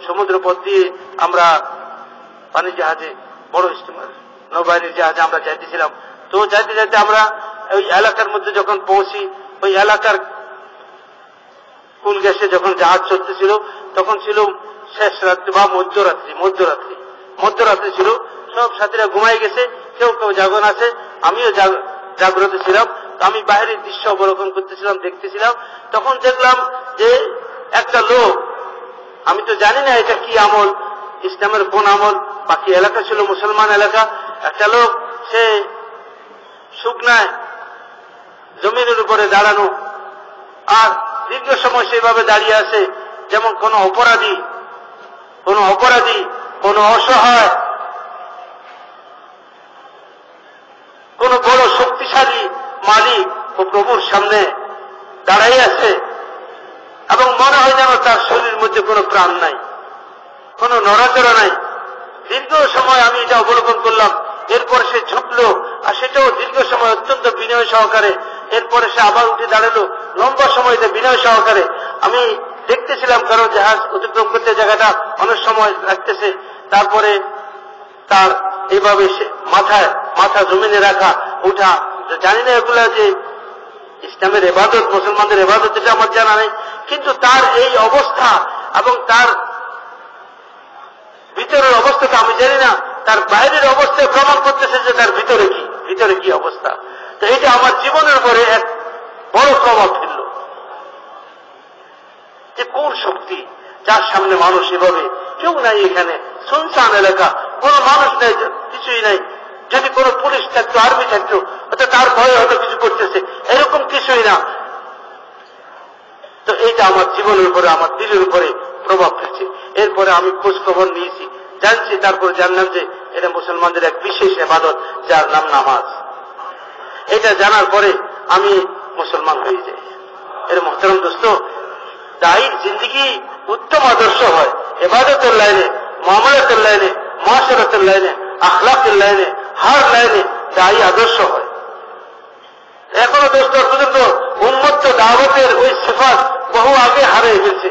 সমুদ্রপথ দিয়ে আমরা পানি জাহাজে, বড় স্টিমার নৌবাহিনীর জাহাজে আমরা যাইতেছিলাম। তো যাইতে যাইতে আমরা ওই এলাকার মধ্যে যখন পৌঁছি, ওই এলাকার কুল গ্যাসে যখন জাহাজ চলতেছিল, তখন ছিল শেষ রাত্রি বা মধ্যরাত্রি ছিল। সব সাথীরা ঘুমাই গেছে, কেউ কেউ জাগরণ আছে, আমিও জাগ্রত ছিলাম। আমি বাইরের দৃশ্য অবলোকন করতেছিলাম, দেখতেছিলাম। তখন দেখলাম যে একটা লোক, আমি তো জানি না এটা কি আমল, ইসলামের কোন আমল, বাকি এলাকা ছিল মুসলমান এলাকা। একটা লোক সে শুকনায় জমিনের উপরে দাঁড়ানো, আর দীর্ঘ সময় সেভাবে দাঁড়িয়ে আছে, যেমন কোন অপরাধী, কোন অসহায়, কোন বড় শক্তিশালী মালিক ও প্রভুর সামনে দাঁড়াই আছে, এবং মনে হয় যেন তার শরীরের মধ্যে কোনো প্রাণ নাই, কোনো নড়াচড়া নাই। দীর্ঘ সময় আমি এটা অবলোকন করলাম। এরপর সে ঝুঁকলো, আর সেটাও দীর্ঘ সময় অত্যন্ত বিনয় সহকারে। এরপরে সে আবার উঠে দাঁড়ালো, লম্বা সময় বিনয় সহকারে। আমি দেখতেছিলাম, কারণ জাহাজ অতিক্রম করতে জায়গাটা অনেক সময় লাগতেছে। তারপরে তার এইভাবে মাথা জমিনে রাখা, উঠা, জানি না এগুলা যে ইসলামের ইবাদত, মুসলমানদের ইবাদত, এটা আমার জানা নেই। কিন্তু তার এই অবস্থা এবং তার ভিতরের অবস্থাটা আমি জানি না, তার বাইরের অবস্থায় প্রমাণ করতেছে যে তার ভিতরে কি অবস্থা। তো এটা আমার জীবনের উপরে এক বড় প্রভাব ফেলল। যে কোন শক্তি যার সামনে মানুষ এভাবে কেউ নাই, এখানে সুনসান এলাকা, কোন মানুষ নাই, কিছুই নাই। যদি কোনো পুলিশ থাকতো, আর্মি থাকতো, হয়তো তার ভয়ে হয়তো কিছু করতেছে, এরকম কিছুই না। তো এইটা আমার জীবনের উপরে, আমার দিলের উপরে প্রভাব ফেলছে। এরপরে আমি খোঁজ খবর নিয়েছি, জানছি, তারপরে জানলাম যে এটা মুসলমানদের এক বিশেষ ইবাদত, যার নাম নামাজ। এটা জানার পরে আমি মুসলমান হয়ে যাই। এর মুহতারাম দোস্ত, দায়ীর জিন্দিগি উত্তম আদর্শ হয় ইবাদতের লাইনে, মুআমালাতের লাইনে, মুআশারাতের লাইনে, আখলাকের লাইনে, হার লাইনে দায়ী আদর্শ হয়। এখনো দোস্ত পর্যন্ত উম্মত দাওয়াতের ওই সিফাত বহু আগে হারিয়ে ফেলছে,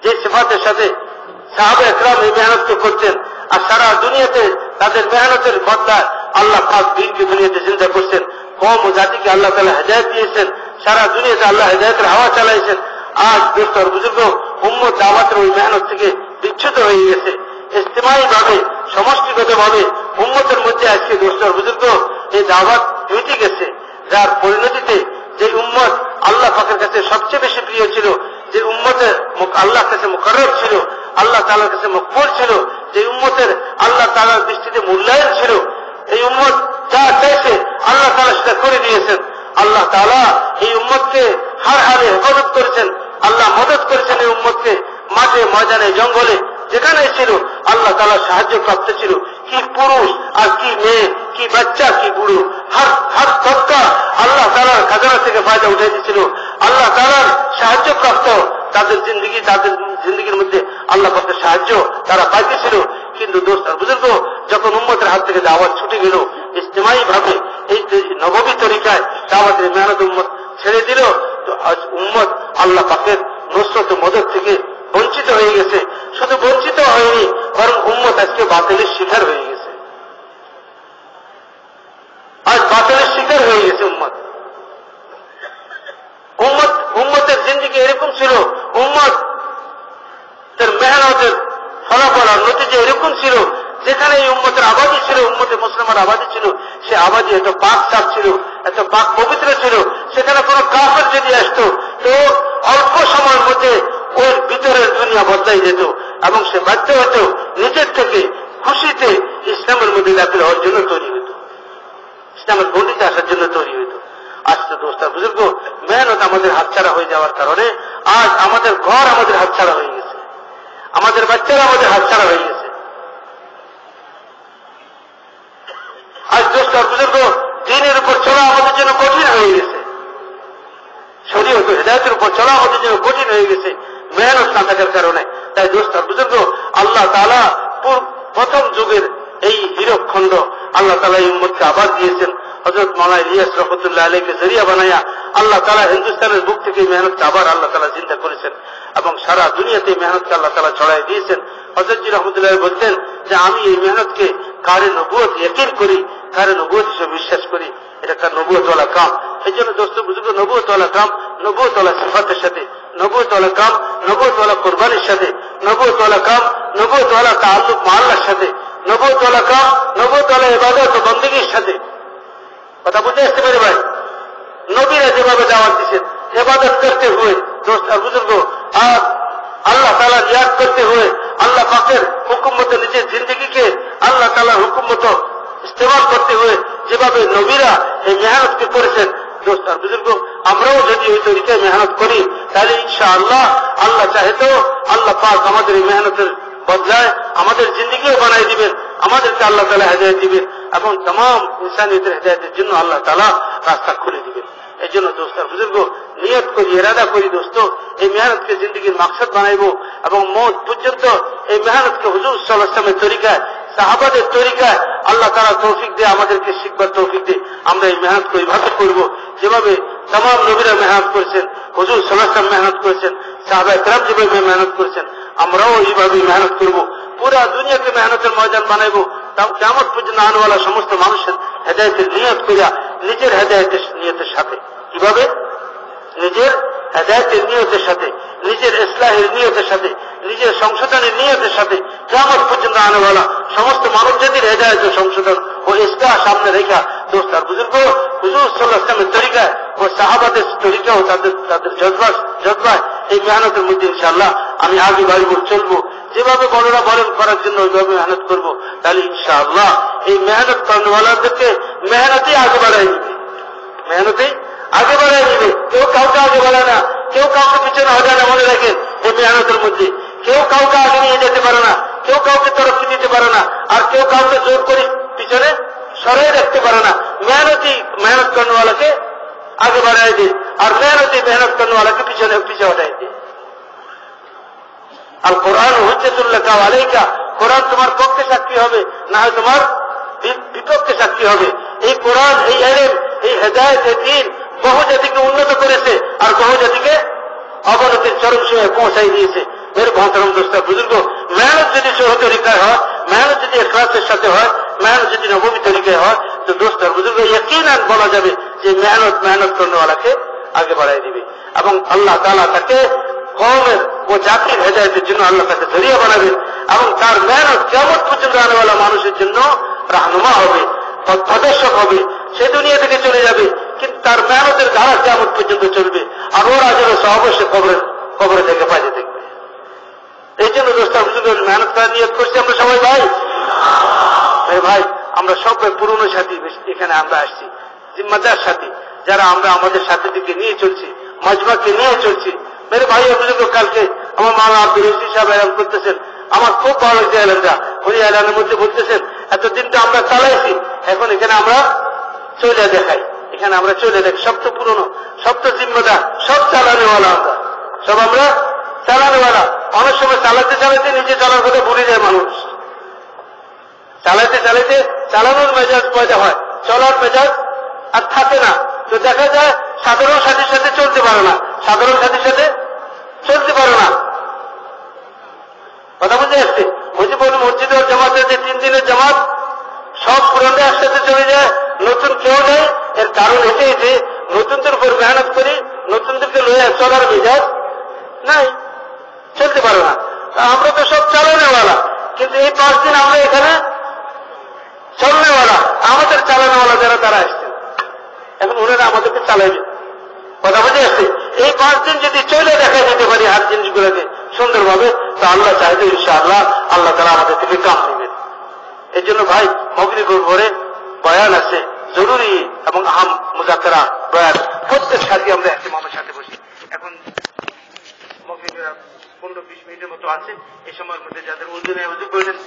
যে সিফাতের সাথে সাহাবা একরাম এই মেহনত করতেন। আর সারা দুনিয়াতে তাদের মেহনতের বদলায় আল্লাহ পাক দিনকে দুনিয়াতে চিন্তা করছেন, কওম ও জাতিকে আল্লাহ তাআলা হেদায়েত দিয়েছেন, সারা দুনিয়াতে আল্লাহ হেদায়েতের হাওয়া চালাইছেন। আজ দোস্ত বুজুর্গ উম্মত দাওয়াতের ওই মেহনত থেকে বিচ্ছুত হয়ে গেছে। ইজতিমাই ভাবে, সমষ্টিগত ভাবে উম্মতের মধ্যে আজকে দোস্ত বুজুর্গ এই দাওয়াত মিটে গেছে, যার পরিণতিতে যে উম্মত আল্লাহ পাকের কাছে সবচেয়ে বেশি প্রিয় ছিল, যে উম্মতের আল্লাহর কাছে মুকাররব ছিল, আল্লাহ তাআলার কাছে মকবুল ছিল, যে উম্মতের আল্লাহ তাআলার দৃষ্টিতে মূল্যায়ন ছিল, এই উম্মত যা চাইছে আল্লাহ তাআলা সেটা করে দিয়েছেন। আল্লাহ তাআলা এই উম্মতকে হার হারে হেফাজত করেছেন, আল্লাহ মদত করেছেন এই উম্মতকে। মাঠে ময়দানে জঙ্গলে যেখানে ছিল আল্লাহ তাআলা সাহায্য প্রাপ্ত ছিল। কি পুরুষ আর কি মেয়ে, কি বাচ্চা, কি বুড়ো, হার তবকা আল্লাহ তাআলার খাজানা থেকে ফায়দা উঠে দিয়েছিল। আল্লাহ তাআলার সাহায্য প্রাপ্ত তাদের জিন্দিগির মধ্যে আল্লাহ পাকের সাহায্য তারা পাইতেছিল। কিন্তু দোস্ত আর বুজুর্গ, যখন উম্মতের হাত থেকে দাওয়াত ছুটে গেল, ইজতিমাই ভাবে এই নববী তরিকায় দাওয়াতের মেহনত উম্মত ছেড়ে দিল, তো আজ উম্মত আল্লাহ পাকের নুসরত মদদ থেকে বঞ্চিত হয়ে গেছে। শুধু বঞ্চিত হয়নি, বরং উম্মত আজকে বাতিলের শিকার হয়ে গেছে। আজ বাতিলের শিকার হয়ে গেছে উম্মতের জিন্দিগি এরকম ছিল, উম্মতের মেহনতের ফলাফল আর নতিজা এরকম ছিল, যেখানে এই উম্মতের আবাদি ছিল, উম্মতে মুসলিমার আবাদি ছিল, সে আবাদি এত পাক সাফ ছিল, এত পাক পবিত্র ছিল। সেখানে কোন কাফের যদি আসতো তো অল্প সময়ের মধ্যে ওর ভিতরের দুনিয়া বদলাই যেত এবং সে বাধ্য হতো নিজের থেকে খুশিতে ইসলামের মধ্যে দাখিল হওয়ার জন্য তৈরি হতো, ইসলামের গণ্ডিতে আসার জন্য তৈরি হতো। আজ তো দোস্তা বুজুর্গ মেহনত আমাদের হাতছাড়া হয়ে যাওয়ার কারণে আজ আমাদের ঘর আমাদের হাতছাড়া হয়ে গেছে, আমাদের বাচ্চারা আমাদের হাতছাড়া হয়ে গেছে। আজ দোস্তা বুজুর্গ দ্বীনের উপর চলা আমাদের জন্য কঠিন হয়ে গেছে, শরীয়ত হিদায়াতের উপর চলা আমাদের জন্য কঠিন হয়ে গেছে মেহনত না থাকার কারণে। তাই দোস্ত বুজুর্গ, আল্লাহ তাআলা প্রথম যুগের এই হীরক খণ্ড আল্লাহ তাআলা এই উম্মতকে আবার দিয়েছেন। হযরত মাওলানা ইলিয়াস রাহমাতুল্লাহ আলাইহিকে জরিয়া বানায়া আল্লাহ তাআলা হিন্দুস্তানের বুক থেকে মেহনতকে আবার আল্লাহ তাআলা চিন্তা করেছেন এবং সারা দুনিয়াতে মেহনতকে আল্লাহ তাআলা ছড়াই দিয়েছেন। হযরত জি রাহমাতুল্লাহ বলতেন যে আমি এই মেহনতকে কারে নবুয়ত ইয়াকিন করি, কারে নবুয়ত হিসেবে বিশ্বাস করি, এটা একটা নবুয়তওয়ালা কাম। এই জন্য দোস্ত বুজুর্গ নবুয়তওয়ালা কাম নবুয়তওয়ালা সিফাতের সাথে, নবুয়তওয়ালা কাম নবুয়তওয়ালা কুরবানির সাথে, নবুয়তওয়ালা কাম নবুয়তওয়ালা তাআল্লুক মা আল্লাহর সাথে, নবুয়তওয়ালা কাম নবুয়তওয়ালা ইবাদত ও বন্দেগীর সাথে। কথা বুঝে আসতে পারে ভাই? নবীরা যেভাবে দাওয়াত দিচ্ছেন ইবাদত করতে हुए দোস্ত আর বুজুর্গ, আর আল্লাহ তাআলা ইয়াদ করতে हुए আল্লাহ পাকের হুকুম মতো নিজের জিন্দেগিকে আল্লাহ তাআলার হুকুম মতো ইস্তেমাল করতে हुए যেভাবে নবীরা এই মেহনতকে করেছেন, দোস্ত আর বুজুর্গ আমরাও যদি ওই তরিকায় মেহনত করি তাহলে ইনশাআল্লাহ আল্লাহ চাহে তো আল্লাহ পাক আমাদের এই মেহনতের বদলায় আমাদের জিন্দেগিও বানাই দিবেন, আমাদেরকে আল্লাহ তাআলা হেদায়েত দিবেন এবং तमाम ইনসানিয়তের হেদায়েতের জন্য আল্লাহ তাআলা রাস্তা খুলে দিবেন। এই জন্য দোস্ত আর বুজুর্গ নিয়ত করি, ইরাদা করি দোস্ত এই মেহনতকে জিন্দেগির মাকসাদ বানাইবো এবং মওত পর্যন্ত এই মেহনতকে হুজুর সাল্লাল্লাহু আলাইহি ওয়াসাল্লামের তরিকায়, সাহাবাদের তরিকায় আল্লাহ তাআলা তৌফিক দিয়ে আমাদেরকে শিখবার তৌফিক দিয়ে আমরা এই মেহনত এইভাবে করব যেভাবে तमाम নবীরা মেহনত করেছেন, হুজুর সাল্লাল্লাহু আলাইহি ওয়াসাল্লাম মেহনত করেছেন, সাহাবায়ে কেরাম যেভাবে মেহনত করেছেন আমরাও এইভাবে মেহনত করব। পুরা দুনিয়াকে মেহনতের ময়দান বানাইবো, কিয়ামত পর্যন্ত আনওয়ালা সমস্ত মানুষের হেদায়েতের নিয়ত করিয়া নিজের হেদায়েতের নিয়তের সাথে। কিভাবে? নিজের হেদায়েতের নিয়তের সাথে, নিজের ইসলাহের নিয়তের সাথে, নিজের সংশোধনের নিয়তের সাথে কিয়ামত পর্যন্ত আনওয়ালা সমস্ত মানুষ জাতির হেদায়েত ও সংশোধন ও ইসলাহ সামনে রেখা দোস্ত আর বুজুর্গ হুজুর সাল্লাল্লাহু আলাইহি ওয়াসাল্লামের তরিকায় ও সাহাবাদের তরিকাও তাদের জজবা এই মেহনতের মধ্যে ইনশাআল্লাহ আমি আগে বাড়িব, চলবো। যেভাবে বড়রা বরণ করার জন্য ওইভাবে মেহনত করবো, তাহলে ইনশাআল্লাহ এই মেহনত করানোওয়ালাদেরকে মেহনতই আগে বাড়াই দিবে, মেহনতই আগে বাড়াই দিবে। কেউ কাউকে আগে বাড়ায় না, কেউ কাউকে পিছনে হটায় না। মনে রাখেন এই মেহনতের মধ্যে কেউ কাউকে আগে নিয়ে যেতে পারে না, কেউ কাউকে তরক্কি দিতে পারে না, আর কেউ কাউকে জোর করে পিছনে সরাই রাখতে পারে না। মেহনত করানোওয়ালাকে আগে বাড়াই দে, আর মেহনত করানোওয়ালাকে পিছনে হটাই দে। আর কোরআন হুজ্জাতুল্লাহ আলাইকা, কোরআন তোমার পক্ষে সাক্ষী হবে, না হয় তোমার বিপক্ষে সাক্ষী হবে। এই কোরআন, এই ইলম, এই হেদায়েত, এই দ্বীন বহু জাতিকে উন্নত করেছে আর বহু জাতিকে অবনতির চরম সীমায় পৌঁছাই দিয়েছে। এর মহতরম দোস্ত বুজুর্গ, মেহনত যদি সহি তরিকায় হয়, মেহনত যদি ইখলাসের সাথে হয়, মেহনত যদি নববী তরিকায় হয়, তো দোস্ত বুজুর্গ ইয়াকিনান বলা যাবে যে মেহনত করনেওয়ালাকে আগে বাড়াই দিবে এবং আল্লাহ তাআলা তাকে কওমের ও জাতির হেদায়েতের জন্য আল্লাহ তাকে জরিয়া বানাবে এবং তার মেহনত কিয়ামত পর্যন্ত আনেওয়ালা মানুষের জন্য রাহনুমা হবে, পথপ্রদর্শক হবে। সে দুনিয়া থেকে চলে যাবে, কিন্তু তার মেহনতের ধারা কিয়ামত পর্যন্ত চলবে, আর ওর আজের অবশ্যই কবরে থেকে পাইতে থাকবে। এই জন্য দোস্ত বুজুর্গ মেহনত করার নিয়ত করছি আমরা সবাই। ভাই আমরা সবাই পুরনো সাথী, এখানে আমরা আসছি জিম্মাদার সাথী, যারা আমরা আমাদের সাথীদেরকে নিয়ে চলছি, মজমাকে নিয়ে চলছি। মেরে ভাই বুজুর্গ, কালকে আমার মাওলানা আব্দুল রশিদ সাহেব এলান করতেছেন, আমার খুব ভালো লাগছে এলানটা। উনি এলানের মধ্যে বলতেছেন এতদিন তো আমরা চালাইছি, এখন এখানে আমরা চলে দেখাই, এখানে আমরা চলে দেখি। সব তো পুরনো, সব তো জিম্মাদার, সব চালানোওয়ালা, আমরা চালানোওয়ালা। অনেক সময় চালাতে নিজে চালার কথা ভুলে যায় মানুষ। চালাতে চালানোর মেজাজ পয়দা হয়, চলার মেজাজ আর থাকে না। তো দেখা যায় সাধারণ সাথীর সাথে চলতে পারে না, কথা বুঝে আসছে। ওই যে বলুন মসজিদ ও জামাতের যে 3 দিনের জামাত, সব পুরানরা একসাথে চলে যায়, নতুন কেউ নেই। এর কারণ এটাই যে নতুনদের উপর মেহনত করি, নতুনদেরকে লইয়া চলার মেজাজ নাই, চলতে পারে না। আমরা তো সব চালানোওয়ালা, কিন্তু এই 5 দিন আমরা এখানে চলনেওয়ালা, আমাদের চালানোওয়ালা যারা তারা আসছেন, এখন ওনারা আমাদেরকে চালাইবে, কথা বুঝে আসছে। এই 5 দিন যদি চলে দেখা যেতে পারি হাত জিনিসগুলোকে সুন্দরভাবে, তো আল্লাহ চাইবে ইনশাআল্লাহ আল্লাহ তাআলা আমাদের থেকে কাম নেবেন। এই জন্য ভাই মাগরিবের পরে বয়ান আছে জরুরি এবং আহম মুযাকারা বয়ান। প্রত্যেক সাথী আমরা ইমামের সাথে বসি। এখন মাগরিবের 15-20 মিনিটের মতো আছে, এই সময়ের মধ্যে যাদের ওযু নেই ওযু করে নেন।